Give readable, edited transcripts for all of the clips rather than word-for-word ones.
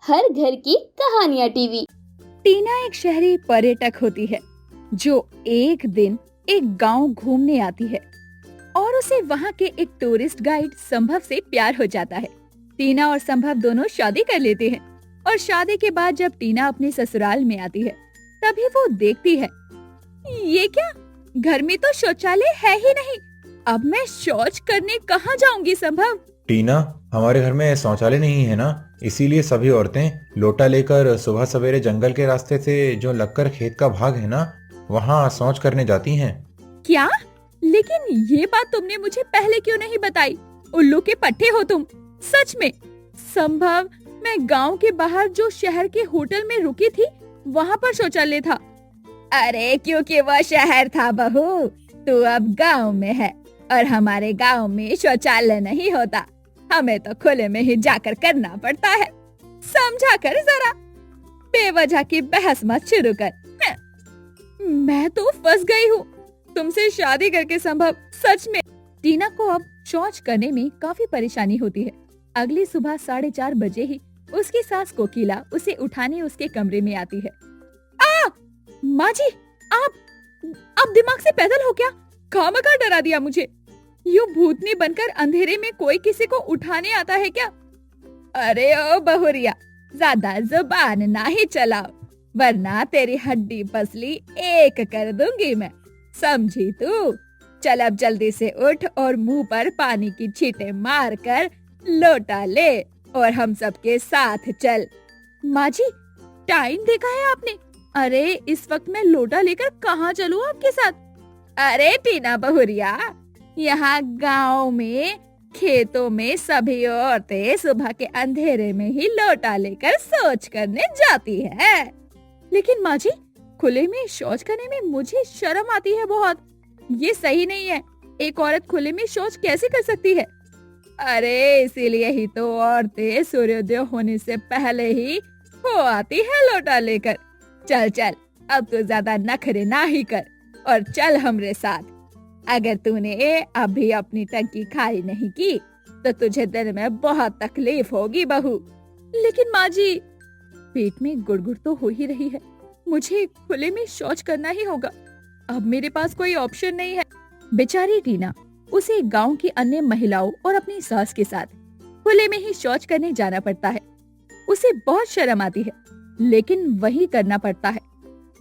हर घर की कहानियाँ टीवी। टीना एक शहरी पर्यटक होती है जो एक दिन एक गांव घूमने आती है और उसे वहां के एक टूरिस्ट गाइड संभव से प्यार हो जाता है। टीना और संभव दोनों शादी कर लेते हैं और शादी के बाद जब टीना अपने ससुराल में आती है तभी वो देखती है, ये क्या, घर में तो शौचालय है ही नहीं। अब मैं शौच करने कहाँ जाऊंगी संभव? टीना, हमारे घर में शौचालय नहीं है ना, इसीलिए सभी औरतें लोटा लेकर सुबह सवेरे जंगल के रास्ते से जो लगकर खेत का भाग है ना, वहाँ शौच करने जाती हैं। क्या? लेकिन ये बात तुमने मुझे पहले क्यों नहीं बताई? उल्लू के पट्टे हो तुम। सच में संभव, मैं गांव के बाहर जो शहर के होटल में रुकी थी वहाँ पर शौचालय था। अरे क्योंकि वह शहर था बहू, तू अब गांव में है और हमारे गांव में शौचालय नहीं होता, हमें तो खुले में ही जाकर करना पड़ता है। समझा कर जरा, बेवजह की बहस मत शुरू कर। मैं तो फंस गई हूँ तुमसे शादी करके संभव, सच में। टीना को अब शौच करने में काफी परेशानी होती है। अगली सुबह 4:30 बजे ही उसकी सास कोकिला उसे उठाने उसके कमरे में आती है। माँ जी, आप दिमाग से पैदल हो क्या? खामखा डरा दिया मुझे। यूं भूतनी बनकर अंधेरे में कोई किसी को उठाने आता है क्या? अरे ओ बहुरिया, ज्यादा जुबान ना ही चलाओ, वरना तेरी हड्डी पसली एक कर दूंगी मैं, समझी तू? चल अब जल्दी से उठ और मुंह पर पानी की छींटे मार कर लोटा ले और हम सबके साथ चल। माँ जी, टाइम देखा है आपने? अरे इस वक्त मैं लोटा लेकर कहाँ चलूँ आपके साथ? अरे टीना बहुरिया, यहाँ गांव में खेतों में सभी औरतें सुबह के अंधेरे में ही लोटा लेकर शौच करने जाती है। लेकिन माँ जी, खुले में शौच करने में मुझे शर्म आती है बहुत। ये सही नहीं है, एक औरत खुले में शौच कैसे कर सकती है? अरे इसीलिए ही तो औरतें सूर्योदय होने से पहले ही हो आती है लोटा लेकर। चल चल, अब तो ज्यादा नखरे ना ही कर और चल हमरे साथ। अगर तूने अभी अपनी टंकी खाली नहीं की तो तुझे दिन में बहुत तकलीफ होगी बहू। लेकिन माँ जी, पेट में गुड़गुड़ तो हो ही रही है, मुझे खुले में शौच करना ही होगा। अब मेरे पास कोई ऑप्शन नहीं है। बेचारी टीना, उसे गांव की अन्य महिलाओं और अपनी सास के साथ खुले में ही शौच करने जाना पड़ता है। उसे बहुत शर्म आती है, लेकिन वही करना पड़ता है।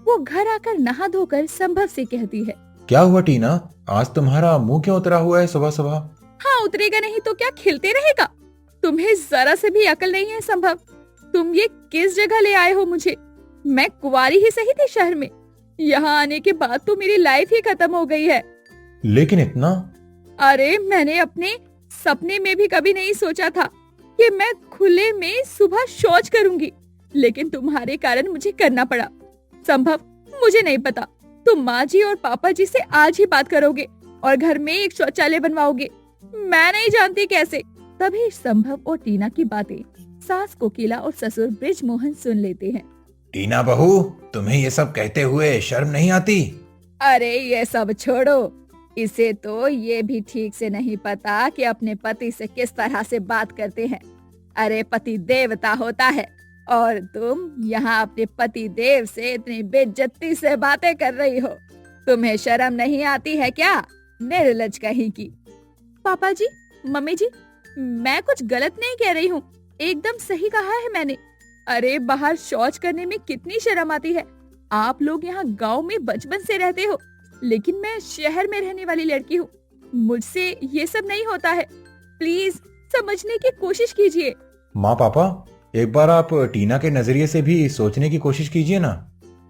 वो घर आकर नहा धोकर संभव से कहती है, क्या हुआ टीना, आज तुम्हारा मुंह क्यों उतरा हुआ है सुबह सुबह? हाँ, उतरेगा नहीं तो क्या खिलते रहेगा? तुम्हें जरा से भी अकल नहीं है संभव। तुम ये किस जगह ले आए हो मुझे? मैं कुंवारी ही सही थी शहर में, यहाँ आने के बाद तो मेरी लाइफ ही खत्म हो गई है। लेकिन इतना? अरे मैंने अपने सपने में भी कभी नहीं सोचा था कि मैं खुले में सुबह शौच करूंगी, लेकिन तुम्हारे कारण मुझे करना पड़ा। संभव, मुझे नहीं पता, तुम माँ जी और पापा जी से आज ही बात करोगे और घर में एक शौचालय बनवाओगे, मैं नहीं जानती कैसे। तभी संभव और टीना की बातें सास कोकिला और ससुर ब्रिजमोहन सुन लेते हैं। टीना बहू, तुम्हें ये सब कहते हुए शर्म नहीं आती? अरे ये सब छोड़ो, इसे तो ये भी ठीक से नहीं पता कि अपने पति से किस तरह से बात करते हैं। अरे पति देवता होता है और तुम यहाँ अपने पति देव से इतनी बेइज्जती से बातें कर रही हो। तुम्हें शर्म नहीं आती है क्या, निर्लज कहीं की? पापा जी, मम्मी जी, मैं कुछ गलत नहीं कह रही हूँ, एकदम सही कहा है मैंने। अरे बाहर शौच करने में कितनी शर्म आती है। आप लोग यहाँ गांव में बचपन से रहते हो, लेकिन मैं शहर में रहने वाली लड़की हूँ, मुझसे ये सब नहीं होता है। प्लीज समझने की कोशिश कीजिए। माँ पापा, एक बार आप टीना के नजरिए से भी सोचने की कोशिश कीजिए ना।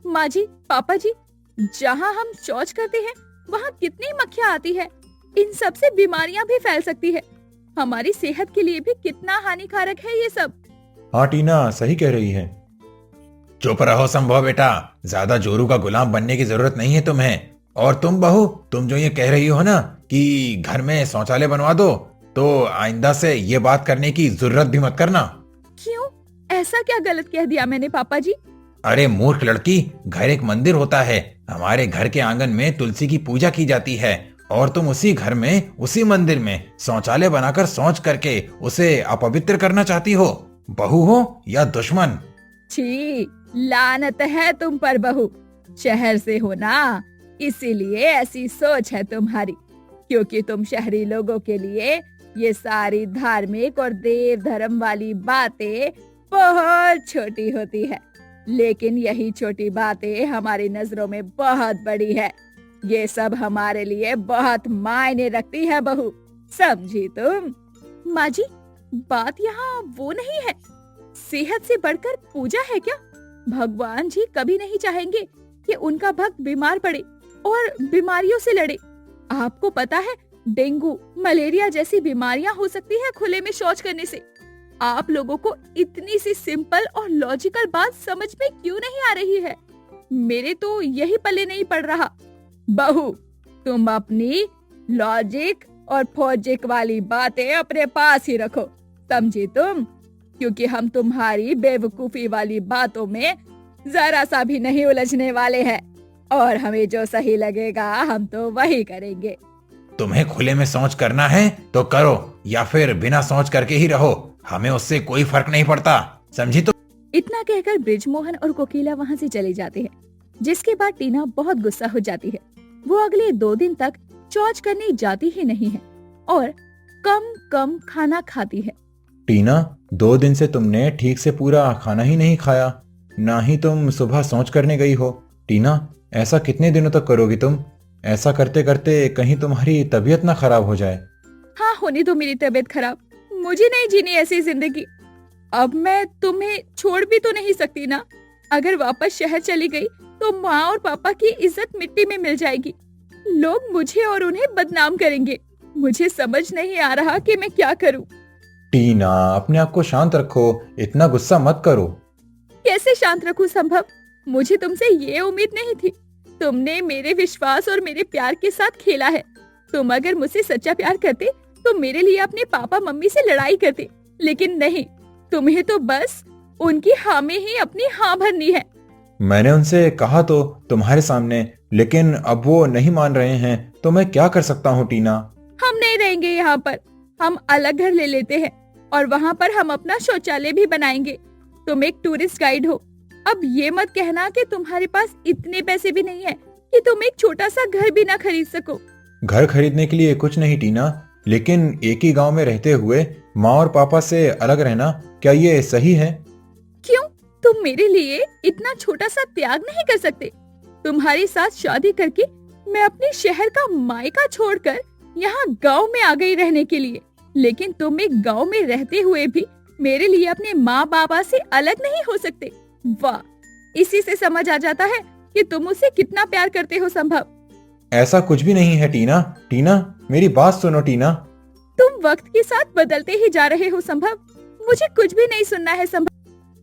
माँ जी, पापा जी, जहाँ हम शौच करते हैं वहाँ कितनी मक्खियाँ आती है, इन सब से बीमारियाँ भी फैल सकती है। हमारी सेहत के लिए भी कितना हानिकारक है ये सब। हाँ टीना, सही कह रही है। चुप रहो संभव बेटा, ज्यादा जोरू का गुलाम बनने की जरूरत नहीं है तुम्हें। और तुम बहू, तुम जो ये कह रही हो ना कि घर में शौचालय बनवा दो, तो आइंदा से ये बात करने की जरूरत भी मत करना। क्यों? ऐसा क्या गलत कह दिया मैंने पापा जी? अरे मूर्ख लड़की, घर एक मंदिर होता है। हमारे घर के आंगन में तुलसी की पूजा की जाती है और तुम उसी घर में, उसी मंदिर में शौचालय बनाकर शौच करके उसे अपवित्र करना चाहती हो। बहू हो या दुश्मन? छी, लानत है तुम पर बहू। शहर से हो ना, इसीलिए ऐसी सोच है तुम्हारी। क्योंकि तुम शहरी लोगों के लिए ये सारी धार्मिक और देव धर्म वाली बातें बहुत छोटी होती है, लेकिन यही छोटी बातें हमारी नजरों में बहुत बड़ी है। ये सब हमारे लिए बहुत मायने रखती है बहू, समझी तुम? माँ जी, बात यहाँ वो नहीं है। सेहत से बढ़कर पूजा है क्या? भगवान जी कभी नहीं चाहेंगे कि उनका भक्त बीमार पड़े और बीमारियों से लड़े। आपको पता है, डेंगू, मलेरिया जैसी बीमारियां हो सकती है खुले में शौच करने से। आप लोगों को इतनी सी सिंपल और लॉजिकल बात समझ में क्यों नहीं आ रही है? मेरे तो यही पल्ले नहीं पड़ रहा। बहू, तुम अपनी लॉजिक और फॉजिक वाली बातें अपने पास ही रखो, समझी तुम? क्योंकि हम तुम्हारी बेवकूफी वाली बातों में जरा सा भी नहीं उलझने वाले हैं, और हमें जो सही लगेगा हम तो वही करेंगे। तुम्हें खुले में शौच करना है तो करो, या फिर बिना शौच करके ही रहो, हमें उससे कोई फर्क नहीं पड़ता, समझी तुम? इतना कहकर बृजमोहन और कोकिला वहाँ से चले जाते हैं, जिसके बाद टीना बहुत गुस्सा हो जाती है। वो अगले 2 दिन तक शौच करने जाती ही नहीं है और कम कम खाना खाती है। टीना, 2 दिन से तुमने ठीक से पूरा खाना ही नहीं खाया, ना ही तुम सुबह शौच करने गई हो। टीना, ऐसा कितने दिनों तक करोगी तुम? ऐसा करते करते कहीं तुम्हारी तबीयत ना खराब हो जाए। हाँ, होने दो मेरी तबीयत खराब, मुझे नहीं जीनी ऐसी जिंदगी। अब मैं तुम्हें छोड़ भी तो नहीं सकती ना। अगर वापस शहर चली गई तो माँ और पापा की इज्जत मिट्टी में मिल जाएगी। लोग मुझे और उन्हें बदनाम करेंगे। मुझे समझ नहीं आ रहा कि मैं क्या करूं। टीना, अपने आप को शांत रखो, इतना गुस्सा मत करो। कैसे शांत रखूं संभव? मुझे तुमसे ये उम्मीद नहीं थी। तुमने मेरे विश्वास और मेरे प्यार के साथ खेला है। तुम अगर मुझसे सच्चा प्यार करते तो मेरे लिए अपने पापा मम्मी से लड़ाई करते, लेकिन नहीं, तुम्हें तो बस उनकी हाँ में ही अपनी हाँ भरनी है। मैंने उनसे कहा तो तुम्हारे सामने, लेकिन अब वो नहीं मान रहे हैं, तो मैं क्या कर सकता हूँ टीना? हम नहीं रहेंगे यहाँ पर, हम अलग घर ले लेते हैं और वहाँ पर हम अपना शौचालय भी बनाएंगे। तुम एक टूरिस्ट गाइड हो। अब ये मत कहना कि तुम्हारे पास इतने पैसे भी नहीं है कि तुम एक छोटा सा घर भी ना खरीद सको। घर खरीदने के लिए कुछ नहीं टीना, लेकिन एक ही गांव में रहते हुए माँ और पापा से अलग रहना, क्या ये सही है? क्यों? तुम मेरे लिए इतना छोटा सा त्याग नहीं कर सकते? तुम्हारे साथ शादी करके मैं अपने शहर का मायका छोड़कर यहाँ गांव में आ गई रहने के लिए, लेकिन तुम एक गांव में रहते हुए भी मेरे लिए अपने माँ बाबा से अलग नहीं हो सकते। वाह, इसी से समझ आ जाता है कि तुम उसे कितना प्यार करते हो संभव। ऐसा कुछ भी नहीं है टीना। टीना, मेरी बात सुनो टीना। तुम वक्त के साथ बदलते ही जा रहे हो संभव, मुझे कुछ भी नहीं सुनना है संभव।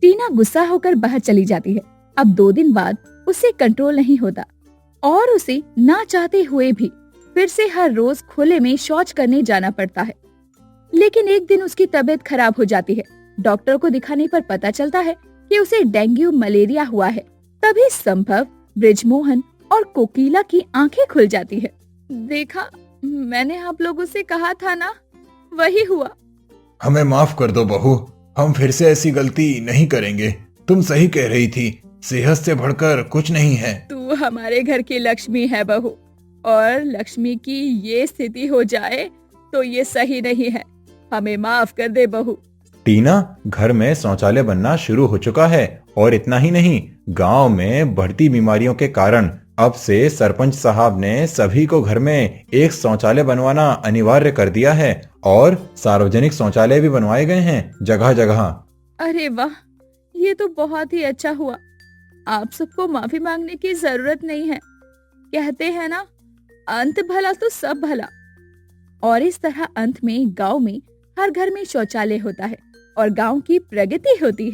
टीना गुस्सा होकर बाहर चली जाती है। अब 2 दिन बाद उसे कंट्रोल नहीं होता और उसे ना चाहते हुए भी फिर से हर रोज खुले में शौच करने जाना पड़ता है। लेकिन एक दिन उसकी तबीयत खराब हो जाती है। डॉक्टर को दिखाने पर पता चलता है कि उसे डेंगू मलेरिया हुआ है। तभी संभव, बृजमोहन और कोकिला की आंखें खुल जाती है। देखा, मैंने आप लोगों से कहा था ना, वही हुआ। हमें माफ कर दो बहू, हम फिर से ऐसी गलती नहीं करेंगे। तुम सही कह रही थी, सेहत से बढ़कर कुछ नहीं है। तू हमारे घर की लक्ष्मी है बहू, और लक्ष्मी की ये स्थिति हो जाए तो ये सही नहीं है। हमें माफ कर दे बहू। टीना, घर में शौचालय बनना शुरू हो चुका है, और इतना ही नहीं, गांव में बढ़ती बीमारियों के कारण अब से सरपंच साहब ने सभी को घर में एक शौचालय बनवाना अनिवार्य कर दिया है, और सार्वजनिक शौचालय भी बनवाए गए हैं जगह जगह। अरे वाह, ये तो बहुत ही अच्छा हुआ। आप सबको माफी मांगने की जरूरत नहीं है। कहते हैं ना, अंत भला तो सब भला। और इस तरह अंत में गांव में हर घर में शौचालय होता है और गांव की प्रगति होती है।